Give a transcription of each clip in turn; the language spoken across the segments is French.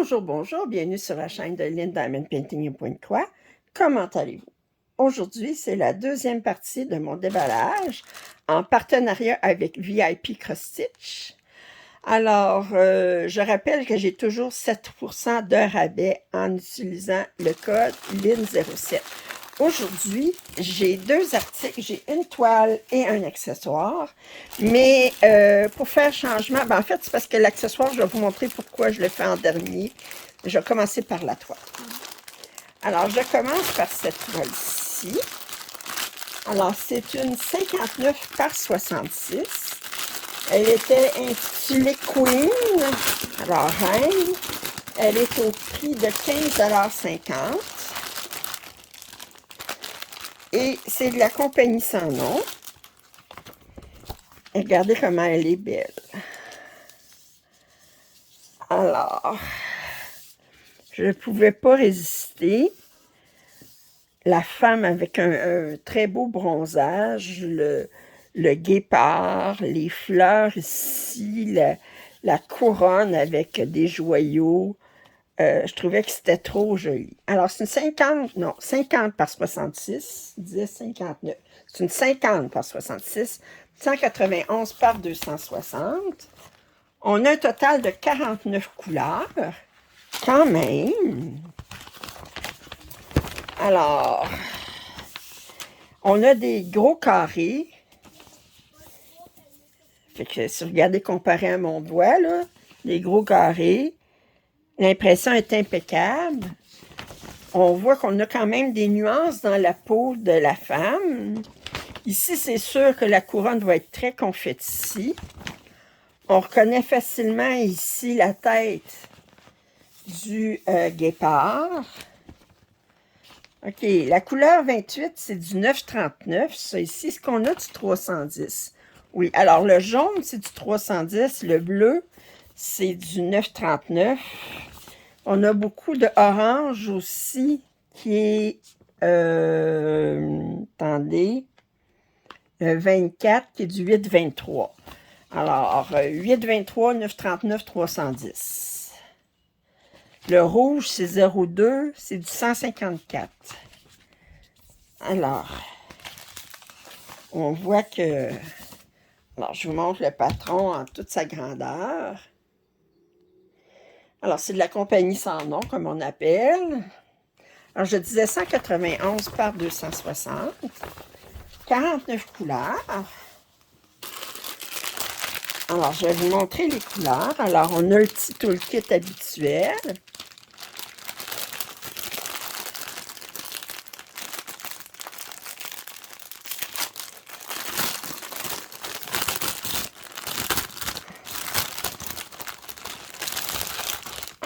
Bonjour, bonjour, bienvenue sur la chaîne de Lynn Diamond Painting et Pointe-Croix. Comment allez-vous? Aujourd'hui, c'est la deuxième partie de mon déballage en partenariat avec VIP Cross Stitch. Alors, je rappelle que j'ai toujours 7% de rabais en utilisant le code LYN07. Aujourd'hui, j'ai deux articles, j'ai une toile et un accessoire, mais pour faire changement, en fait, c'est parce que l'accessoire, je vais vous montrer pourquoi je le fais en dernier. Je vais commencer par la toile. Alors, je commence par cette toile-ci. Alors, c'est une 59 par 66. Elle était intitulée Queen, alors reine. Elle est au prix de 15,50 $. Et c'est de la compagnie sans nom. Regardez comment elle est belle. Alors, je ne pouvais pas résister. La femme avec un très beau bronzage, le guépard, les fleurs ici, la couronne avec des joyaux. Je trouvais que c'était trop joli. Alors, c'est une 50 par 66, 10, 59. C'est une 50 par 66, 191 par 260. On a un total de 49 couleurs, quand même. Alors, on a des gros carrés. Fait que si vous regardez comparé à mon doigt, là, des gros carrés. L'impression est impeccable. On voit qu'on a quand même des nuances dans la peau de la femme. Ici, c'est sûr que la couronne doit être très confetti. On reconnaît facilement ici la tête du guépard. OK, la couleur 28, c'est du 9,39. Ça ici, ce qu'on a du 310. Oui, alors le jaune, c'est du 310. Le bleu, c'est du 9,39. On a beaucoup de orange aussi, qui est, attendez, 24, qui est du 8,23. Alors, 8,23, 9,39, 310. Le rouge, c'est 0,2, c'est du 154. Alors, on voit que... Alors, je vous montre le patron en toute sa grandeur. Alors, c'est de la compagnie sans nom, comme on appelle. Alors, je disais 191 par 260. 49 couleurs. Alors, je vais vous montrer les couleurs. Alors, on a le petit toolkit habituel.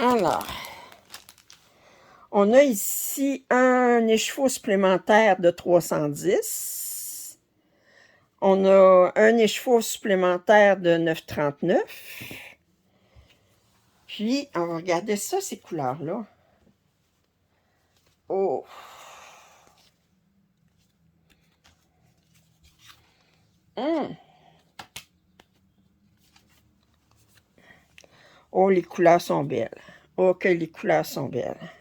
Alors, on a ici un écheveau supplémentaire de 310. On a un écheveau supplémentaire de 9,39. Puis, on va regarder ça, ces couleurs-là. Oh! Oh, les couleurs sont belles. Oh, que les couleurs sont belles.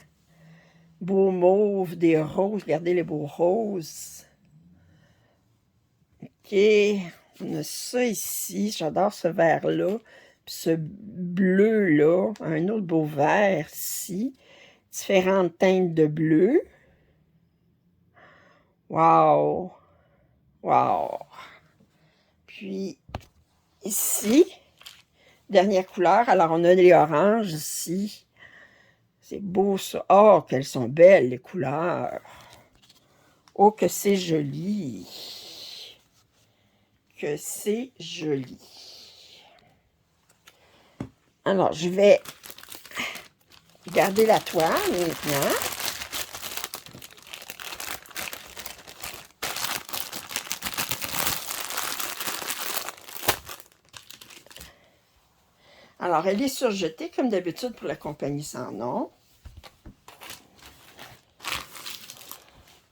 Beau mauve, des roses. Regardez les beaux roses. OK. On a ça ici. J'adore ce vert-là. Puis ce bleu-là. Un autre beau vert ici. Différentes teintes de bleu. Wow! Wow! Puis, ici, dernière couleur. Alors, on a les oranges ici. C'est beau, ça. Oh, qu'elles sont belles, les couleurs. Oh, que c'est joli. Que c'est joli. Alors, je vais garder la toile maintenant. Alors, elle est surjetée, comme d'habitude, pour la compagnie sans nom.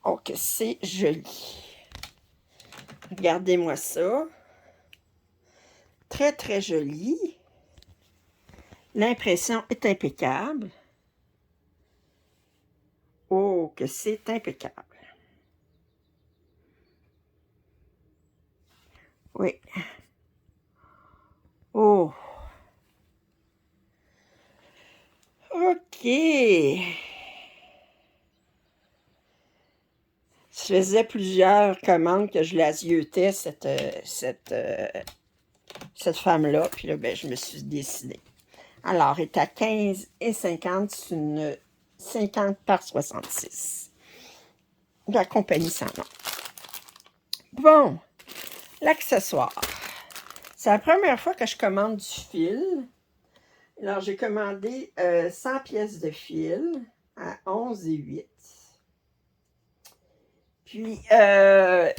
Oh, que c'est joli. Regardez-moi ça. Très, très joli. L'impression est impeccable. Oh, que c'est impeccable. Oui. Oh. OK. Ça faisait plusieurs commandes que je la ziotais, cette femme-là. Puis là, ben, je me suis décidée. Alors, elle est à 15,50. C'est une 50 par 66. De la compagnie sans nom. Bon, l'accessoire. C'est la première fois que je commande du fil. Alors, j'ai commandé 100 pièces de fil à 11,8. Puis, je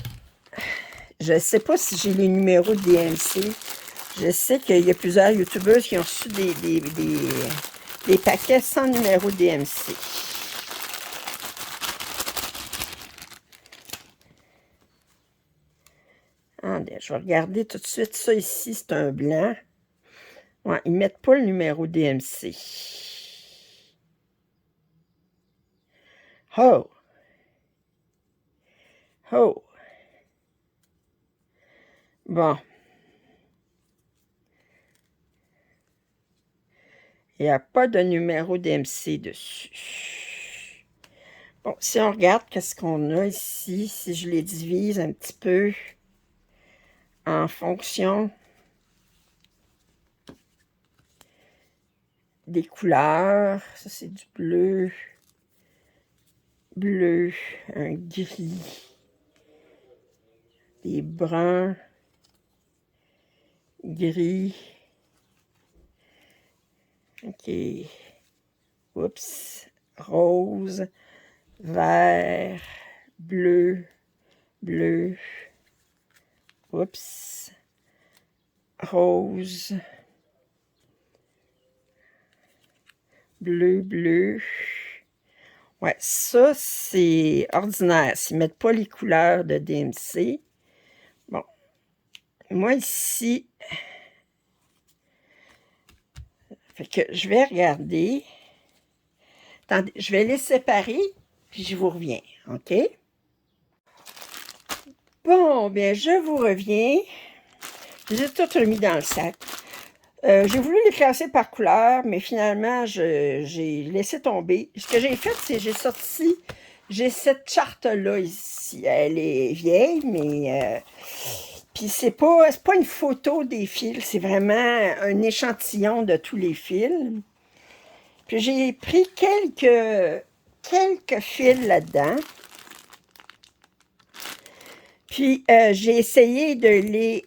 ne sais pas si j'ai les numéros de DMC. Je sais qu'il y a plusieurs youtubeurs qui ont reçu des paquets sans numéro DMC. Attendez, je vais regarder tout de suite. Ça ici, c'est un blanc. Ouais, ils ne mettent pas le numéro DMC. Oh! Oh! Bon. Il n'y a pas de numéro DMC dessus. Bon, si on regarde qu'est-ce qu'on a ici, si je les divise un petit peu en fonction des couleurs, ça c'est du bleu, bleu, un gris, des bruns, gris, ok, oups, rose, vert, bleu, bleu, oups, rose, bleu, bleu. Ouais, ça, c'est ordinaire. S'ils ne mettent pas les couleurs de DMC. Bon. Moi, ici, fait que je vais regarder. Attendez, je vais les séparer, puis je vous reviens, OK? Bon, bien, je vous reviens. Je les ai toutes remis dans le sac. J'ai voulu les classer par couleur, mais finalement, j'ai laissé tomber. Ce que j'ai fait, c'est j'ai cette charte-là ici. Elle est vieille, mais... puis c'est pas une photo des fils, c'est vraiment un échantillon de tous les fils. Puis j'ai pris quelques fils là-dedans. Puis j'ai essayé de les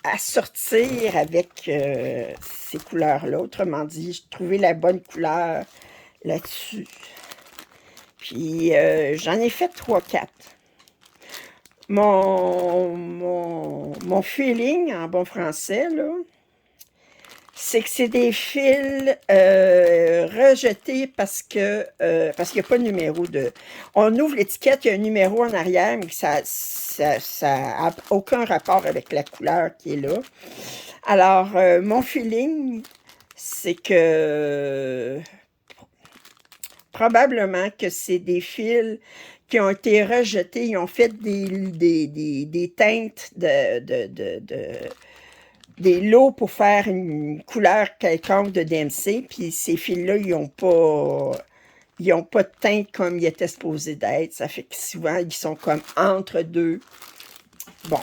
assortir avec ces couleurs-là. Autrement dit, j'ai trouvé la bonne couleur là-dessus. Puis j'en ai fait 3-4. Mon feeling en bon français, là, c'est que c'est des fils rejetés parce qu'il n'y a pas de numéro de... On ouvre l'étiquette, il y a un numéro en arrière, mais ça n'a aucun rapport avec la couleur qui est là. Alors, mon feeling, c'est que probablement que c'est des fils qui ont été rejetés, ils ont fait des teintes des lots pour faire une couleur quelconque de DMC, puis ces fils-là, ils n'ont pas de teinte comme ils étaient supposés d'être. Ça fait que souvent, ils sont comme entre deux. Bon,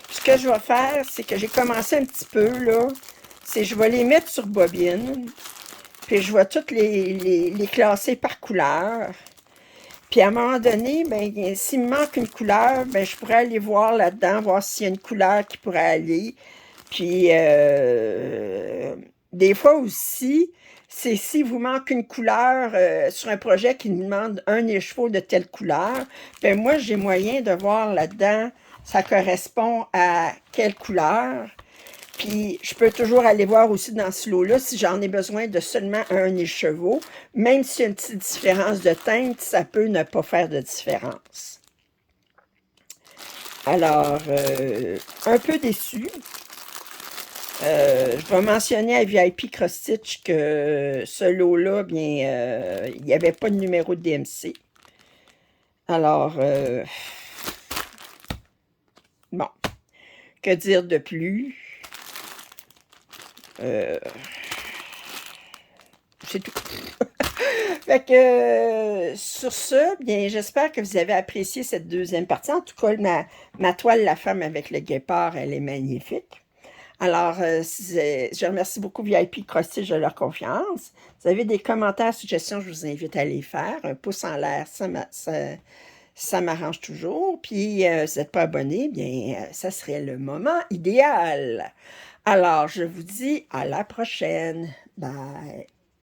ce que je vais faire, c'est que j'ai commencé un petit peu, là, c'est je vais les mettre sur bobine, puis je vais toutes les classer par couleur. Puis à un moment donné, ben, s'il me manque une couleur, ben, je pourrais aller voir là-dedans, voir s'il y a une couleur qui pourrait aller. Puis, des fois aussi, c'est si vous manque une couleur sur un projet qui demande un écheveau de telle couleur, ben moi, j'ai moyen de voir là-dedans, ça correspond à quelle couleur. Puis, je peux toujours aller voir aussi dans ce lot-là si j'en ai besoin de seulement un écheveau. Même s'il y a une petite différence de teinte, ça peut ne pas faire de différence. Alors, un peu déçu. Je vais mentionner à VIP Cross Stitch que ce lot-là, bien, il n'y avait pas de numéro de DMC. Alors, bon, que dire de plus? C'est tout. Fait que, sur ce, bien, j'espère que vous avez apprécié cette deuxième partie. En tout cas, ma toile La femme avec le guépard, elle est magnifique. Alors, je remercie beaucoup VIP Crostage de leur confiance. Vous avez des commentaires, suggestions, je vous invite à les faire. Un pouce en l'air, ça m'arrange toujours. Puis, si vous n'êtes pas abonné, bien, ça serait le moment idéal. Alors, je vous dis à la prochaine. Bye.